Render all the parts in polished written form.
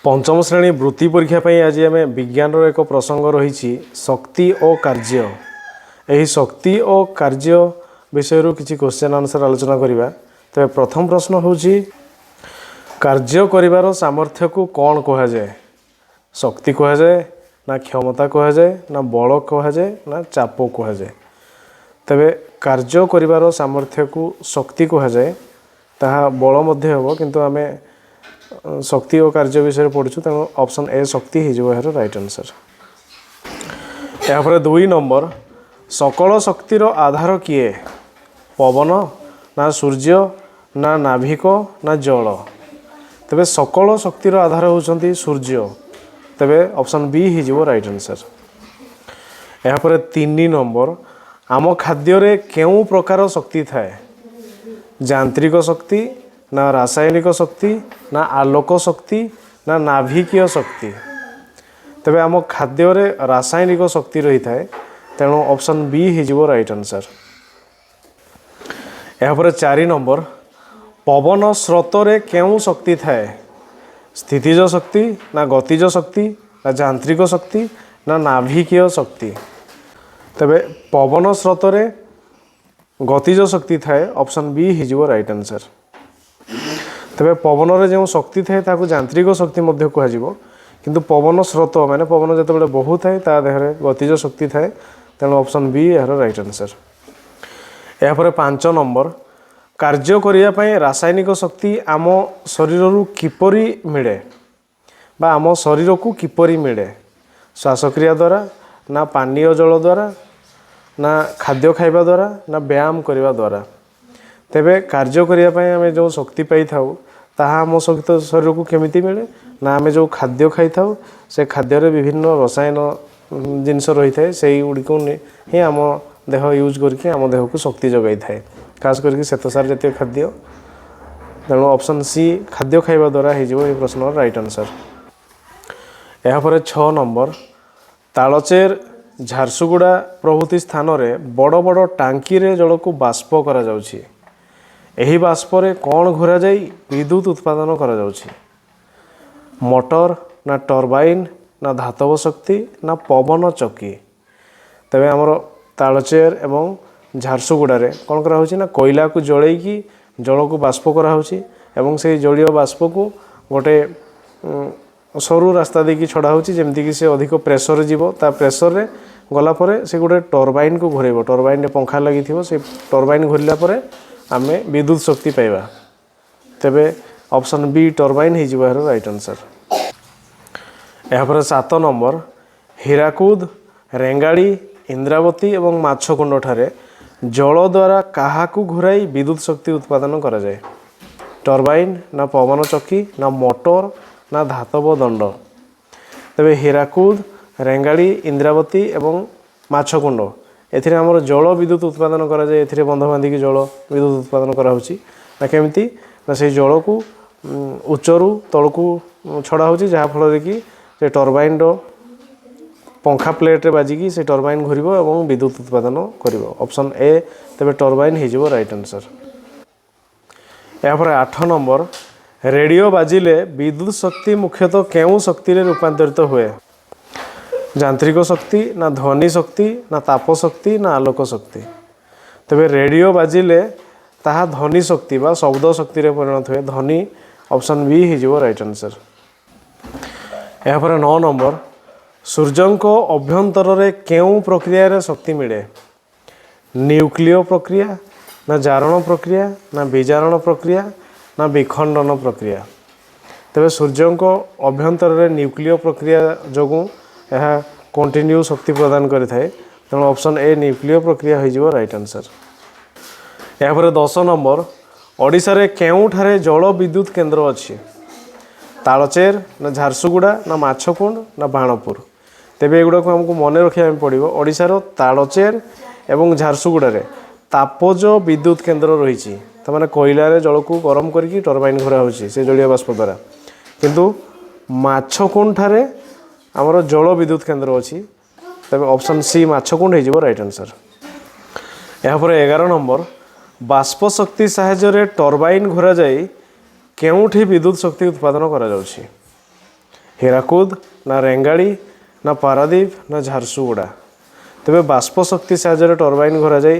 पंचम श्रेणी वृत्ति परीक्षा पर आज आम विज्ञान एक प्रसंग रही शक्ति और कार्य। यही शक्ति और कार्य विषय किसी क्वेश्चन आंसर आलोचना करवा। तेरे प्रथम प्रश्न हूँ कार्य करिवार सामर्थ्य को कौन कह जाए? शक्ति कह जाए ना क्षमता कह जाए ना बल कह जाए ना चाप कह जाए। तेरे कार्य करिवार सामर्थ्य को शक्ति कह जाए ताहा बल मध्य हो किंतु आमे शक्ति और कार्य विषय पढ़ुँ तेणु ऑप्शन ए शक्ति हो राइट आंसर। यापर 2 नंबर सकल शक्तिर आधार किए? पवन ना सूर्य ना नाभिक ना जल? तेबे सकल शक्तिर आधार होउछंती सूर्य। तेबे ऑप्शन बी हो राइट आंसर। यापर 3 नंबर आम खाद्य रे केउ प्रकार शक्ति थाए? यांत्रिक शक्ति ना रासायनिक शक्ति ना आलोक शक्ति ना नाभिकीय शक्ति? तेबे आम खाद्य रे रासायनिक शक्ति रही थाए तेणु ऑप्शन बी हो राइट आंसर। यापर 4 नंबर पवन स्रोत रे केउ शक्ति थाए? स्थितिज शक्ति ना गतिज शक्ति ना यांत्रिक शक्ति ना नाभिकीय शक्ति? तेबे पवन स्रोत रे गतिज शक्ति थाए ऑप्शन बी हो राइट आंसर। तेबे पवन रे जो शक्ति थाए ताकू यांत्रिक शक्ति मध्य कह किंतु पवन स्रोत माने पवन जिते बहुत थाए ता देहरे गतिज शक्ति थाए तेणु ऑप्शन बी यार राइट आंसर। यापर 5 नंबर कार्य करिया पई रासायनिक शक्ति आम शरीर रु किपरि मिले बा आम शरीर को किपरि मिले? श्वासक्रिया द्वारा ना पानीय जल द्वारा ना खाद्य खाइबा द्वारा ना व्यायाम करने द्वारा? तेबे कार्य करिया पई आमे जो शक्ति पाई थाउ ताहा आम सहित शरीर को केमिति मिले ना आमे जो खाद्य खाई थाउ से खाद्य रे विभिन्न रसायन जिनस रही थाए से गुड़ी को ही आम देह यूज करके आम देह को शक्ति जगाई थाए खास करके श्वेतसार जातीय खाद्य। तेणु ऑप्शन सी खाद्य खाइबा द्वारा हो प्रश्न राइट आंसर। यापर 6 नंबर तालचेर झारसुगुड़ा प्रभृति स्थान में बड़ बड़ टांकी रे जल को बाष्प करा जाउछि। एही बाष्प रे कौन घोरा जाई विद्युत उत्पादन करा जाउछि? मोटर ना टर्बाइन ना धातव शक्ति ना पवन चक्की? तेबे हमर तालचेर एवं झारसुगुड़ा रे कौन करा होछि ना कोयला को जळेकी जल को बाष्प करा होछि एवं से जलीय बाष्प को गोटे सरू रास्ता देकी छड़ा होछि जेमति कि से अधिक प्रेशर जीवो ता प्रेशर रे गला परे से गोटे टर्बाइन को घोरेबो। टर्बाइन रे पंखा लागि थिबो से टर्बाइन घोरिला परे आमे विद्युत शक्ति पाइबा। तेबे ऑप्शन बी टर्बाइन हो राइट आंसर। यापर 7 नंबर हीराकुद रेंगाड़ी इंद्रावती एवं माछकुंड ठारे जल द्वारा काहाकू घुराई विद्युत शक्ति उत्पादन करा जाए? टर्बाइन ना पवन चक्की ना मोटर ना धातव दंड? तेबे हीराकुद रेंगाड़ी इंद्रावती एवं माछकुंड एथिरे हमर जल विद्युत उत्पादन करा जाए। एथिरे बंध बांधिकी जल विद्युत उत्पादन करा होछि ना केमिति ना से जल को उच्चरू तलकू छड़ा होछि जहाँ फल कि से टर्बाइन रो पंखा प्लेट रे बाजिकी से टर्बाइन घुरिबो एवं विद्युत उत्पादन करिवो। ऑप्शन ए तेबे टर्बाइन हो राइट आंसर। यापर 8 नंबर रेडियो बाजिले विद्युत शक्ति मुख्यतः केउ शक्ति रे रूपांतरित हुए? यांत्रिक शक्ति ना ध्वनि शक्ति ना ताप शक्ति ना आलोक शक्ति? तेबे रेडियो बाजिले ताहा ध्वनि शक्ति बा शब्द शक्ति रे परिणत हुए ध्वनि। ऑप्शन बी हो राइट आंसर। यापर 9 नंबर सूर्यंको अभ्यंतर रे केउ प्रक्रिया रे शक्ति मिले? न्यूक्लिय प्रक्रिया ना जारण प्रक्रिया ना विजारण प्रक्रिया ना विखंडन प्रक्रिया? तेबे सूर्यंको अभ्यंतर रे न्यूक्लिय प्रक्रिया जोगु यह कंटिन्यू शक्ति प्रदान करि थाए तेणु ऑप्शन ए न्यूक्लिय प्रक्रिया हो राइट आंसर। यापर 10 नंबर ओडिशा रे केउ ठारे जल विद्युत केंद्र अछि? तालचेर ना झारसुगुड़ा ना माछकुंड ना बाणपुर? तेबे एगुड़ा को हमको मन रखिया पड़ो। ओडिशार तालचेर एवं झारसुगुड़ा रे तापज विद्युत केंद्र रही ताने कोयला रे जल को गरम करके टर्बाइन घोरा होछि से जलीय बाष्प द्वारा किंतु माछकुंड ठारे आमर जल विद्युत केंद्र अच्छी। तेबे ऑप्शन सी माछकुंड हो राइट आंसर। यापर 11 नंबर बाष्प शक्ति साहाय्य टर्बाइन घोरा जाई केउठी विद्युत शक्ति उत्पादन करा जाउछि? ହୀରାକୁଦ ନା ରେଙ୍ଗାଳି ନା ପାରାଦୀପ ନା ଝାରସୁଗୁଡ଼ା। ତେବେ ବାଷ୍ପ ଶକ୍ତି ସାହାଯ୍ୟରେ ଟର୍ବାଇନ୍ ଘୋରାଯାଇ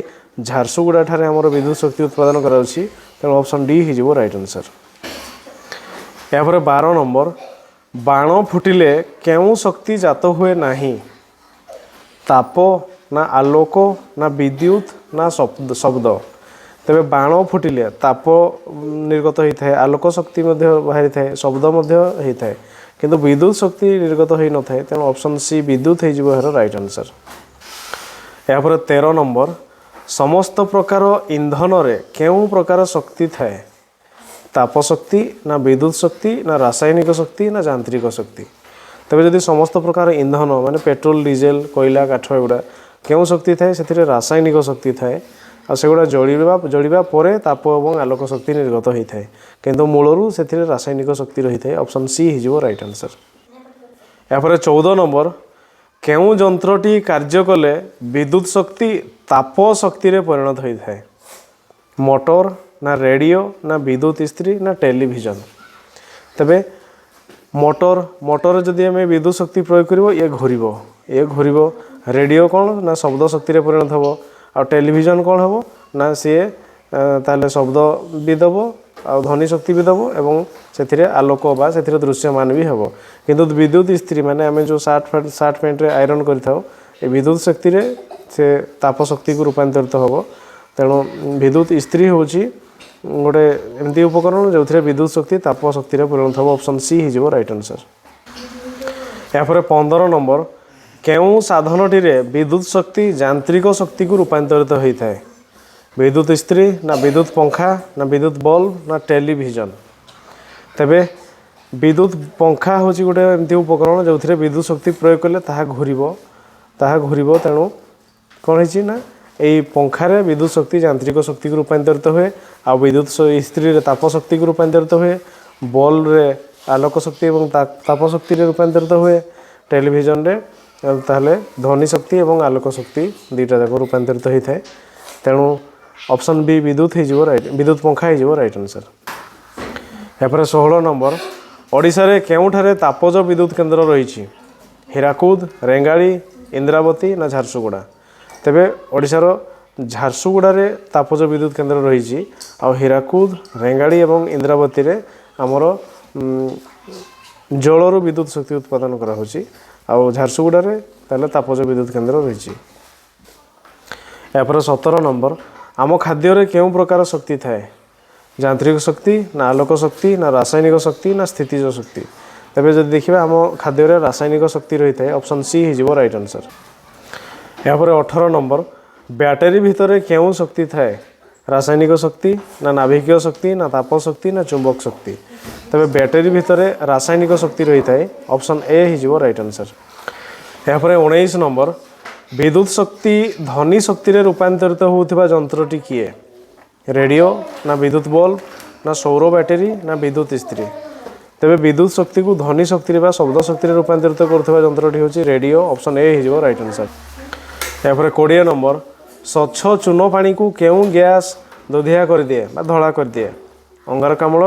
ଝାରସୁଗୁଡ଼ା ଠାରେ ଆମର ବିଦ୍ୟୁତ ଶକ୍ତି ଉତ୍ପାଦନ କରାଯାଉଛି। ତେଣୁ ଅପସନ୍ ଡି ହେଇଯିବ ରାଇଟ୍ ଆନ୍ସର୍। ଏହାପରେ 12 ନମ୍ବର, ବାଣ ଫୁଟିଲେ କେଉଁ ଶକ୍ତି ଜାତ ହୁଏ ନାହିଁ? ତାପ ନା ଆଲୋକ ନା ବିଦ୍ୟୁତ ନା ଶବ୍ଦ। ତେବେ ବାଣ ଫୁଟିଲେ ତାପ ନିର୍ଗତ ହୋଇଥାଏ, ଆଲୋକ ଶକ୍ତି ମଧ୍ୟ ବାହାରିଥାଏ, ଶବ୍ଦ ମଧ୍ୟ ହୋଇଥାଏ, କିନ୍ତୁ ବିଦ୍ୟୁତ ଶକ୍ତି ନିର୍ଗତ ହୋଇନଥାଏ। ତେଣୁ ଅପସନ୍ ସି ବିଦ୍ୟୁତ ହେଇଯିବ ଏହାର ରାଇଟ୍ ଆନ୍ସର୍। ଏହାପରେ 13 ନମ୍ବର, ସମସ୍ତ ପ୍ରକାର ଇନ୍ଧନରେ କେଉଁ ପ୍ରକାର ଶକ୍ତି ଥାଏ? ତାପ ଶକ୍ତି ନା ବିଦ୍ୟୁତ ଶକ୍ତି ନା ରାସାୟନିକ ଶକ୍ତି ନା ଯାନ୍ତ୍ରିକ ଶକ୍ତି। ତେବେ ଯଦି ସମସ୍ତ ପ୍ରକାର ଇନ୍ଧନ ମାନେ ପେଟ୍ରୋଲ, ଡିଜେଲ, କୋଇଲା, କାଠ ଏଗୁଡ଼ା କେଉଁ ଶକ୍ତି ଥାଏ? ସେଥିରେ ରାସାୟନିକ ଶକ୍ତି ଥାଏ। ଆଉ ସେଗୁଡ଼ା ଜଳିବା ପରେ ତାପ ଏବଂ ଆଲୋକ ଶକ୍ତି ନିର୍ଗତ ହୋଇଥାଏ, କିନ୍ତୁ ମୂଳରୁ ସେଥିରେ ରାସାୟନିକ ଶକ୍ତି ରହିଥାଏ। ଅପସନ୍ ସି ହେଇଯିବ ରାଇଟ୍ ଆନ୍ସର୍। ଏହାପରେ 14 ନମ୍ବର, କେଉଁ ଯନ୍ତ୍ରଟି କାର୍ଯ୍ୟ କଲେ ବିଦ୍ୟୁତ ଶକ୍ତି ତାପ ଶକ୍ତିରେ ପରିଣତ ହୋଇଥାଏ? ମୋଟର ନା ରେଡ଼ିଓ ନା ବିଦ୍ୟୁତ ଇସ୍ତ୍ରୀ ନା ଟେଲିଭିଜନ। ତେବେ ମୋଟର ଯଦି ଆମେ ବିଦ୍ୟୁତ ଶକ୍ତି ପ୍ରୟୋଗ କରିବ ଇଏ ଘୁରିବ। ରେଡ଼ିଓ କ'ଣ ନା ଶବ୍ଦ ଶକ୍ତିରେ ପରିଣତ ହେବ। ଆଉ ଟେଲିଭିଜନ କ'ଣ ହେବ ନା ସିଏ ତାହେଲେ ଶବ୍ଦ ବି ଦେବ ଆଉ ଧ୍ୱନି ଶକ୍ତି ବି ଦେବ ଏବଂ ସେଥିରେ ଆଲୋକ ବା ସେଥିରେ ଦୃଶ୍ୟମାନ ବି ହେବ। କିନ୍ତୁ ବିଦ୍ୟୁତ ଇସ୍ତ୍ରୀ ମାନେ ଆମେ ଯେଉଁ ସାର୍ଟ ପ୍ୟାଣ୍ଟରେ ଆଇରନ୍ କରିଥାଉ, ଏ ବିଦ୍ୟୁତ ଶକ୍ତିରେ ସେ ତାପ ଶକ୍ତିକୁ ରୂପାନ୍ତରିତ ହେବ। ତେଣୁ ବିଦ୍ୟୁତ ଇସ୍ତ୍ରୀ ହେଉଛି ଗୋଟେ ଏମିତି ଉପକରଣ ଯେଉଁଥିରେ ବିଦ୍ୟୁତ ଶକ୍ତି ତାପ ଶକ୍ତିରେ ପରିଣତ ହେବ। ଅପସନ୍ ସି ହେଇଯିବ ରାଇଟ୍ ଆନ୍ସର୍। ଏହାପରେ 15 ନମ୍ବର, କେଉଁ ସାଧନଟିରେ ବିଦ୍ୟୁତ ଶକ୍ତି ଯାନ୍ତ୍ରିକ ଶକ୍ତିକୁ ରୂପାନ୍ତରିତ ହୋଇଥାଏ? ବିଦ୍ୟୁତ ଇସ୍ତ୍ରୀ ନା ବିଦ୍ୟୁତ ପଙ୍ଖା ନା ବିଦ୍ୟୁତ ବଲ୍ବ ନା ଟେଲିଭିଜନ। ତେବେ ବିଦ୍ୟୁତ ପଙ୍ଖା ହେଉଛି ଗୋଟେ ଏମିତି ଉପକରଣ ଯେଉଁଥିରେ ବିଦ୍ୟୁତ ଶକ୍ତି ପ୍ରୟୋଗ କଲେ ତାହା ଘୁରିବ। ତେଣୁ କ'ଣ ହେଇଛି ନା ଏଇ ପଙ୍ଖାରେ ବିଦ୍ୟୁତ ଶକ୍ତି ଯାନ୍ତ୍ରିକ ଶକ୍ତିକୁ ରୂପାନ୍ତରିତ ହୁଏ, ଆଉ ବିଦ୍ୟୁତ ଇସ୍ତ୍ରୀରେ ତାପ ଶକ୍ତିକୁ ରୂପାନ୍ତରିତ ହୁଏ, ବଲ୍ବରେ ଆଲୋକ ଶକ୍ତି ଏବଂ ତାପ ଶକ୍ତିରେ ରୂପାନ୍ତରିତ ହୁଏ, ଟେଲିଭିଜନରେ ତାହେଲେ ଧ୍ୱନି ଶକ୍ତି ଏବଂ ଆଲୋକ ଶକ୍ତି ଦୁଇଟା ଯାକ ରୂପାନ୍ତରିତ ହୋଇଥାଏ। ତେଣୁ ଅପସନ୍ ବି ବିଦ୍ୟୁତ ପଙ୍ଖା ହେଇଯିବ ରାଇଟ୍ ଆନ୍ସର୍। ଏହାପରେ 16 ନମ୍ବର, ଓଡ଼ିଶାରେ କେଉଁଠାରେ ତାପଜ ବିଦ୍ୟୁତ କେନ୍ଦ୍ର ରହିଛି? ହୀରାକୁଦ, ରେଙ୍ଗାଳି, ଇନ୍ଦ୍ରାବତୀ ନା ଝାରସୁଗୁଡ଼ା। ତେବେ ଓଡ଼ିଶାର ଝାରସୁଗୁଡ଼ାରେ ତାପଜ ବିଦ୍ୟୁତ କେନ୍ଦ୍ର ରହିଛି, ଆଉ ହୀରାକୁଦ, ରେଙ୍ଗାଳି ଏବଂ ଇନ୍ଦ୍ରାବତୀରେ ଆମର ଜଳରୁ ବିଦ୍ୟୁତ ଶକ୍ତି ଉତ୍ପାଦନ କରାହେଉଛି, ଆଉ ଝାରସୁଗୁଡ଼ାରେ ତାହେଲେ ତାପଜ ବିଦ୍ୟୁତ କେନ୍ଦ୍ର ରହିଛି। ଏହାପରେ 17 ନମ୍ବର, ଆମ ଖାଦ୍ୟରେ କେଉଁ ପ୍ରକାର ଶକ୍ତି ଥାଏ? ଯାନ୍ତ୍ରିକ ଶକ୍ତି ନା ଆଲୋକ ଶକ୍ତି ନା ରାସାୟନିକ ଶକ୍ତି ନା ସ୍ଥିତିଜ ଶକ୍ତି। ତେବେ ଯଦି ଦେଖିବା ଆମ ଖାଦ୍ୟରେ ରାସାୟନିକ ଶକ୍ତି ରହିଥାଏ। ଅପସନ୍ ସି ହେଇଯିବ ରାଇଟ୍ ଆନ୍ସର୍। ଏହାପରେ 18 ନମ୍ବର, ବ୍ୟାଟେରୀ ଭିତରେ କେଉଁ ଶକ୍ତି ଥାଏ? ରାସାୟନିକ ଶକ୍ତି ନା ନାଭିକୀୟ ଶକ୍ତି ନା ତାପ ଶକ୍ତି ନା ଚୁମ୍ବକ ଶକ୍ତି। ତେବେ ବ୍ୟାଟେରୀ ଭିତରେ ରାସାୟନିକ ଶକ୍ତି ରହିଥାଏ। ଅପସନ୍ ଏ ହେଇଯିବ ରାଇଟ୍ ଆନ୍ସର୍। ଏହାପରେ 19 ନମ୍ବର, ବିଦ୍ୟୁତ ଶକ୍ତି ଧ୍ୱନି ଶକ୍ତିରେ ରୂପାନ୍ତରିତ ହେଉଥିବା ଯନ୍ତ୍ରଟି କିଏ? ରେଡ଼ିଓ ନା ବିଦ୍ୟୁତ ବଲ୍ବ ନା ସୌର ବ୍ୟାଟେରୀ ନା ବିଦ୍ୟୁତ ଇସ୍ତ୍ରୀ। ତେବେ ବିଦ୍ୟୁତ ଶକ୍ତିକୁ ଧ୍ୱନି ଶକ୍ତିରେ ବା ଶବ୍ଦ ଶକ୍ତିରେ ରୂପାନ୍ତରିତ କରୁଥିବା ଯନ୍ତ୍ରଟି ହେଉଛି ରେଡ଼ିଓ। ଅପସନ୍ ଏ ହେଇଯିବ ରାଇଟ୍ ଆନ୍ସର୍। ଏହାପରେ 20 ନମ୍ବର, ସ୍ୱଚ୍ଛ ଚୂନ ପାଣିକୁ କେଉଁ ଗ୍ୟାସ୍ ଦୁଧିଆ କରିଦିଏ ବା ଧଳା କରିଦିଏ? ଅଙ୍ଗାରକାମ୍ଳ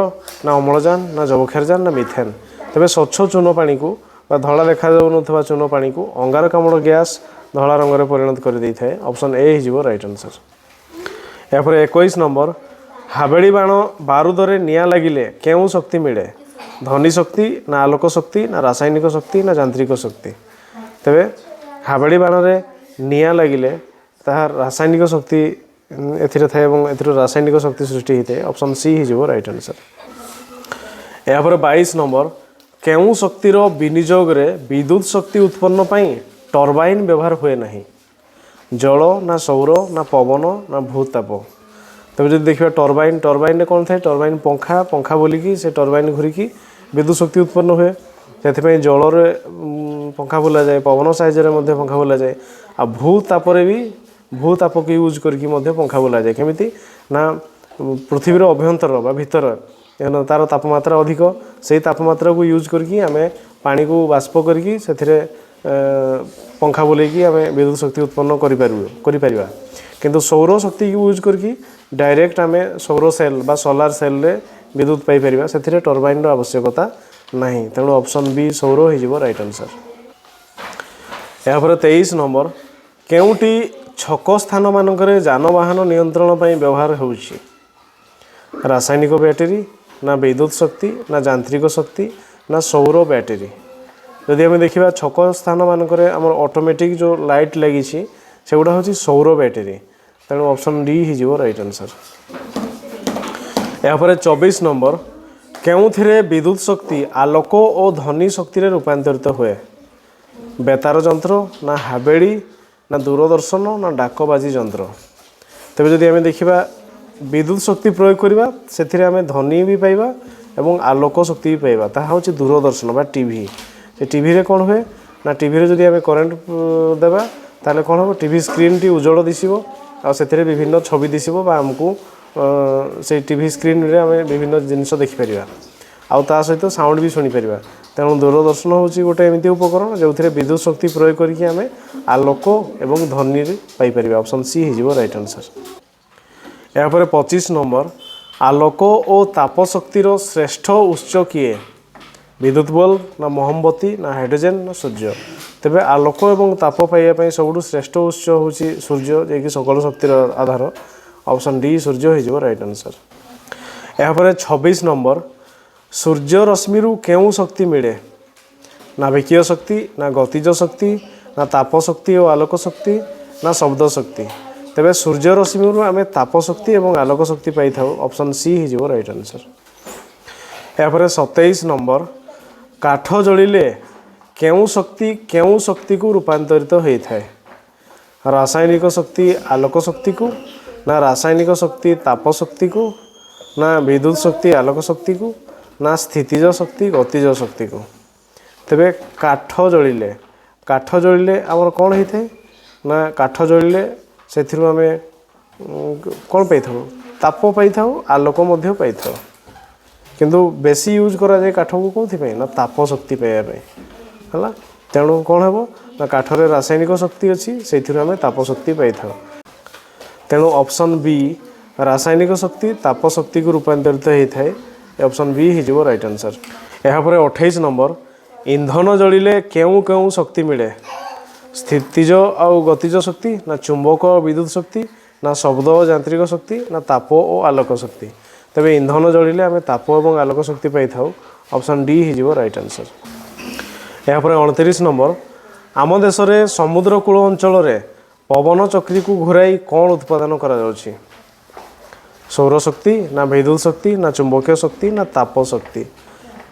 ନା ଅମ୍ଳଜାନ ନା ଯବକ୍ଷାରଜାନ ନା ମିଥେନ୍। ତେବେ ସ୍ୱଚ୍ଛ ଚୂନ ପାଣିକୁ ବା ଧଳା ଦେଖାଯାଉନଥିବା ଚୂନ ପାଣିକୁ ଅଙ୍ଗାରକାମ୍ଳ ଗ୍ୟାସ୍ ଧଳା ରଙ୍ଗରେ ପରିଣତ କରିଦେଇଥାଏ। ଅପସନ୍ ଏ ହେଇଯିବ ରାଇଟ୍ ଆନ୍ସର୍। ଏହାପରେ 21 ନମ୍ବର, ହାବେଳି ବାଣ ବାରୁଦରେ ନିଆଁ ଲାଗିଲେ କେଉଁ ଶକ୍ତି ମିଳେ? ଧ୍ୱନି ଶକ୍ତି ନା ଆଲୋକ ଶକ୍ତି ନା ରାସାୟନିକ ଶକ୍ତି ନା ଯାନ୍ତ୍ରିକ ଶକ୍ତି। ତେବେ ହାବେଳି ବାଣରେ ନିଆଁ ଲାଗିଲେ ତାହା ରାସାୟନିକ ଶକ୍ତି ଏଥିରେ ଥାଏ ଏବଂ ଏଥିରୁ ରାସାୟନିକ ଶକ୍ତି ସୃଷ୍ଟି ହୋଇଥାଏ। ଅପସନ୍ ସି ହେଇଯିବ ରାଇଟ୍ ଆନ୍ସର୍। ଏହାପରେ 22 ନମ୍ବର, କେଉଁ ଶକ୍ତିର ବିନିଯୋଗରେ ବିଦ୍ୟୁତ ଶକ୍ତି ଉତ୍ପନ୍ନ ପାଇଁ ଟର୍ବାଇନ୍ ବ୍ୟବହାର ହୁଏ ନାହିଁ? ଜଳ ନା ସୌର ନା ପବନ ନା ଭୂତାପ। ତେବେ ଯଦି ଦେଖିବା ଟର୍ବାଇନ୍ରେ କ'ଣ ଥାଏ? ଟର୍ବାଇନ୍ ପଙ୍ଖା ବୋଲିକି ସେ ଟର୍ବାଇନ୍ ଘୁରିକି ବିଦ୍ୟୁତ ଶକ୍ତି ଉତ୍ପନ୍ନ ହୁଏ। ସେଥିପାଇଁ ଜଳରେ ପଙ୍ଖା ବୁଲାଯାଏ, ପବନ ସାହାଯ୍ୟରେ ମଧ୍ୟ ପଙ୍ଖା ବୁଲାଯାଏ, ଆଉ ଭୂତାପକୁ ୟୁଜ୍ କରିକି ମଧ୍ୟ ପଙ୍ଖା ବୁଲାଯାଏ। କେମିତି ନା ପୃଥିବୀର ଅଭ୍ୟନ୍ତର ବା ଭିତର ତା'ର ତାପମାତ୍ରା ଅଧିକ, ସେଇ ତାପମାତ୍ରାକୁ ୟୁଜ୍ କରିକି ଆମେ ପାଣିକୁ ବାଷ୍ପ କରିକି ସେଥିରେ ପଙ୍ଖା ବୁଲେଇକି ଆମେ ବିଦ୍ୟୁତ ଶକ୍ତି ଉତ୍ପନ୍ନ କରିପାରିବା। କିନ୍ତୁ ସୌର ଶକ୍ତିକୁ ୟୁଜ୍ କରିକି ଡାଇରେକ୍ଟ ଆମେ ସୌର ସେଲ୍ ବା ସୋଲାର ସେଲ୍ରେ ବିଦ୍ୟୁତ ପାଇପାରିବା। ସେଥିରେ ଟର୍ବାଇନ୍ର ଆବଶ୍ୟକତା नहीं, तेणु ऑप्शन बी सौर हो राइट आंसर। यापर 23 नंबर, केउटी छक स्थान मानक जानवाहन नियंत्रण पर व्यवहार होउछि? रासायनिक बैटेरी, ना विद्युत शक्ति, ना यांत्रिक शक्ति, ना सौर बैटेरी। जदि आम देखा छक स्थान मानक ऑटोमेटिक जो लाइट लगी से गुड़ा हूँ सौर बैटेरी, तेणु ऑप्शन डी हो राइट आंसर। यापर 24 नंबर, केउथिरे विद्युत शक्ति आलोक और ध्वनि शक्ति रूपांतरित हुए? बेतार जंत्र, ना हावेड़ी, ना दूरदर्शन, ना डाकबाजी जंत्र। तेज जदि आम देखा विद्युत शक्ति प्रयोग करवा से आम ध्वनि भी पाइबा एवं आलोक शक्ति भी पाइबा, ताहा हूँ दूरदर्शन बा टीवी। से टीवी रे कौन हुए ना, टीवी जदि आम करेन्ट देवा ताले कौन हम टीवी स्क्रीन टी उज्जवल दिशो और विभिन्न छवि दिशो आमको से टीवी स्क्रीन रे आम विभिन्न जिनस देखिपर आउ ता सहित साउंड भी शुणी पार। तेणु दूरदर्शन हूँ गोटे एमती उपकरण जो विद्युत शक्ति प्रयोग करके आम आलोक एवं ध्वनि पाइपर। ऑप्शन सी हो राइट आंसर। यापर 25 नंबर, आलोक और ताप शक्तिर श्रेष्ठ उत्स किए? विद्युत बल्ब, ना मोहम्बती, ना हाइड्रोजेन, ना सूर्य। तेज आलोक और ताप पाइबापी सबुठ श्रेष्ठ उत्स हूँ सूर्य, जे कि सकल शक्तिर आधार। ऑप्शन डी सूर्य हो राइट आंसर। यापर 26 नंबर, सूर्य रश्मि केउं शक्ति मिले? नाभिकीय शक्ति, ना गतिज शक्ति, ना ताप शक्ति और आलोक शक्ति, ना शब्द शक्ति। तेज सूर्य रश्मि आम ताप शक्ति और आलोक शक्ति पाई था। ऑप्शन सी हो राइट आंसर। यापर 27 नंबर, काठ जलिले केउं शक्ति को रूपांतरित होता है? रासायनिक शक्ति आलोक शक्ति को, ना रासायनिक शक्ति ताप शक्ति को, ना विद्युत शक्ति आलोक शक्ति को, ना स्थितिज शक्ति गतिज शक्ति को। तेरे काठ जलिले आमर कौन होता है ना, काठ जलिले से आम कौन पाई था? ताप पाई था, आलोक पाई था। किंतु बेसी यूज करा जाए काठ को कौन ना ताप शक्ति पाइबापी है। तेणु कौन हम ना काठरे रासायनिक शक्ति अच्छी से आम ताप शक्ति पाई था। तेणु ऑप्शन बी रासायनिक शक्ति ताप शक्ति को रूपांतरित होता है। ऑप्शन बी हो राइट आंसर। यापर 28 नंबर, इंधन जलिले केउं केउं शक्ति मिले? स्थितिज और गतिज शक्ति, ना चुंबक और विद्युत शक्ति, ना शब्द और यांत्रिक शक्ति, ना ताप और आलोक शक्ति। तेज इंधन जलिले आम ताप और आलोक शक्ति पाई था। ऑप्शन डी हो राइट आंसर। यापर 29 नंबर, आम देश में समुद्रकूल अंचल पवन चक्री को घूराई कौन उत्पादन करा? सौर शक्ति, ना विद्युत शक्ति, ना चुंबकीय शक्ति, ना ताप शक्ति।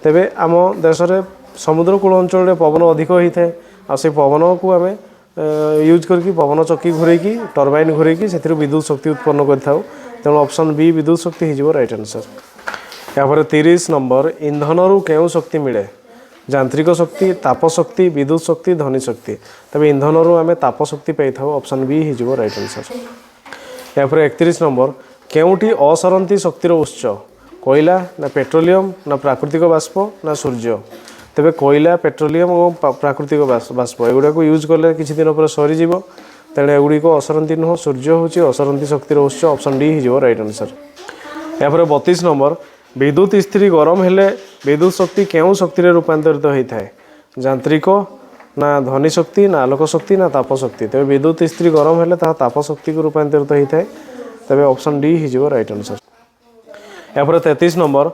तेबे आम देश में समुद्रकूल अंचल पवन अधिक होता है और से पवन को आम यूज करके पवन चक्की घूरेकी टर्बाइन घूरेकी से विद्युत शक्ति उत्पन्न कर। तेणु ऑप्शन बी विद्युत शक्ति हो राइट आंसर। यापर 30 नंबर, इंधन रू केउं शक्ति मिले? यांत्रिक शक्ति, ताप शक्ति, विद्युत शक्ति, ध्वनि शक्ति। तब इंधन रू आम ताप शक्ति पाई था। ऑप्शन बी हो राइट आंसर। यापर 31 नंबर, केउंटी असरंती शक्तिर उत्स? कोयला, ना पेट्रोलियम, ना प्राकृतिक बाष्प, ना सूर्य। तेज कोयला, पेट्रोलियम और प्राकृतिक बाष्प एगुड़ा को यूज कले किसी दिन पर सरीज। तेणु एगुड़ी असरंती नुह, सूर्य हूँ असरंती शक्तिर उत्स। ऑप्शन डी हो राइट आंसर। यापर 32 नंबर, विद्युत स्त्री गरम हेले विद्युत शक्ति केउं शक्ति रूपांतरित होता है? यांत्रिक, ना ध्वनि शक्ति, ना आलोक शक्ति, ना ताप शक्ति। तेज विद्युत स्त्री गरम हेले ताप शक्ति को रूपांतरित होता है। तेज ऑप्शन डी हो राइट आंसर। यापर 33 नंबर,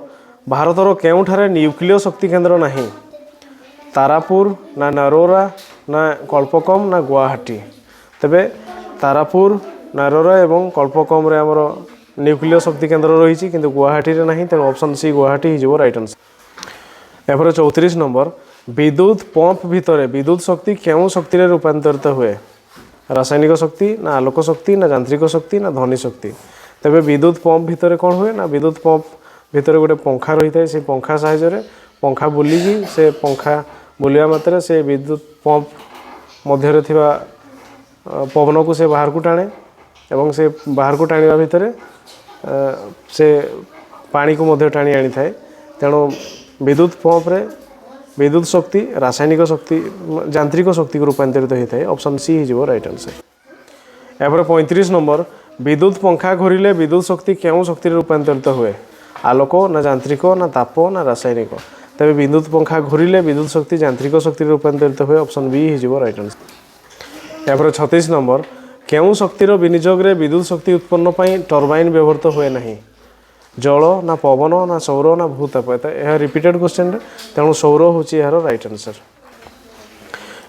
भारतर केउठारे न्यूक्लियर शक्ति केन्द्र नहीं? तारापुर, ना नरोरा, ना कल्पकम, ना गुवाहाटी। तेबे तारापुर, नरोरा एवं कल्पकम रे आमर न्यूक्लियर शक्ति केन्द्र रही किंतु गुवाहाटी रे नहीं। तेणु ऑप्शन सी गुवाहाटी हो राइट आंसर। यापर 34 नंबर, विद्युत पंप भितर विद्युत शक्ति केउं शक्ति रूपांतरित हुए? रासायनिक शक्ति, ना आलोक शक्ति, ना यांत्रिक शक्ति, ना ध्वनि शक्ति। तेबे विद्युत पंप भितर कौन हुए ना, विद्युत पंप भितर गोटे पंखा रही है। से पंखा साहाय्य पंखा बुलिकी से पंखा बुलिया मात्रे से विद्युत पंप मध्य पवन को से बाहर को टाणे एवं से बाहर को टाणिबा भितर से पानी को मध्य टाणी आनी थाए। तेणु विद्युत पंप रे विद्युत शक्ति रासायनिक शक्ति यांत्रिक शक्ति को रूपांतरित होता है। ऑप्शन सी हो राइट आंसर। यापर 35 नंबर, विद्युत पंखा घूरिले विद्युत शक्ति केउं शक्ति रूपांतरित हुए? आलोक, ना यांत्रिक, ना ताप, ना रासायनिक। तेबे विद्युत पंखा घूरिले विद्युत शक्ति यांत्रिक शक्ति रूपांतरित हुए ऑप्शन बी हो राइट आंसर। या 36 नंबर केउं शक्तिर विनियोग रे विद्युत शक्ति उत्पन्न पई टरबाइन व्यवहृत हुए नहीं जल ना पवन ना सौर ना भूताप यह रिपीटेड क्वेश्चन तेणु सौर हूँ यार राइट आंसर।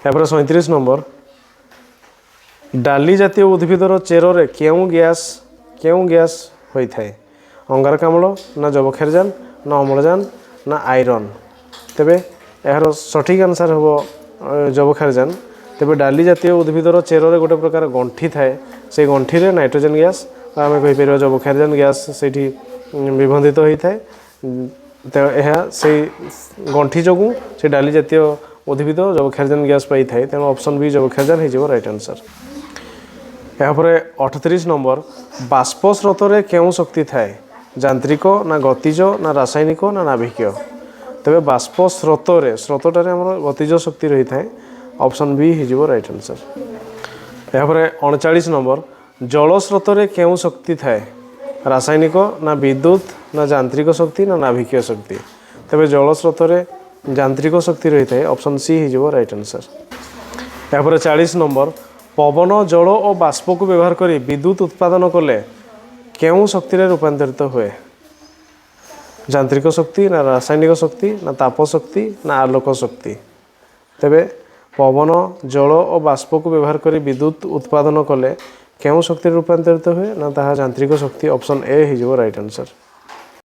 या 37 नंबर डाली जातीय उद्भिदर चेर केउं गैस होता है अंगारकाम्ल ना जबक्षारजान ना अम्लजान ना आयरन तेबे यार सठिक आंसर हम जबक्षारजान। तेबे डाली जातीय उद्भिदर चेर गोटे प्रकार गंठी थाए से गंठी रे नाइट्रोजन गैस आम कहीपर जबक्षारजान गैस से विबंधित होता है से गंठी जो से डाली जातीय उद्भिद जबक्षारजान गैस पाई थाए तेणु ऑप्शन बी जबक्षारजान हो राइट आंसर। यापर 38 नंबर बाष्प स्रोत केउं शक्ति थाए यांत्रिक ना गतिज ना रासायनिक ना नाभिकीय तेबे बाष्प स्रोतटारे आमर गतिज शक्ति रही थाए ऑप्शन बी हो राइट आंसर। यापर 39 नंबर जल स्रोत केउं शक्ति थाए रासायनिक ना विद्युत ना यांत्रिक शक्ति ना नाभिकीय शक्ति तेबे जल स्रोत यांत्रिक शक्ति रही थाए ऑप्शन सी हो राइट आंसर। यापर 40 नंबर पवन जल और बाष्प को व्यवहार करी विद्युत उत्पादन कले केउं शक्ति रूपांतरित हुए यांत्रिक शक्ति ना रासायनिक शक्ति ना ताप शक्ति ना आलोक शक्ति तेबे पवन जल और बाष्प को व्यवहार करी विद्युत उत्पादन कले केउं शक्ति रूपांतरित हुए ना ताहा यांत्रिक शक्ति ऑप्शन ए हो राइट आंसर।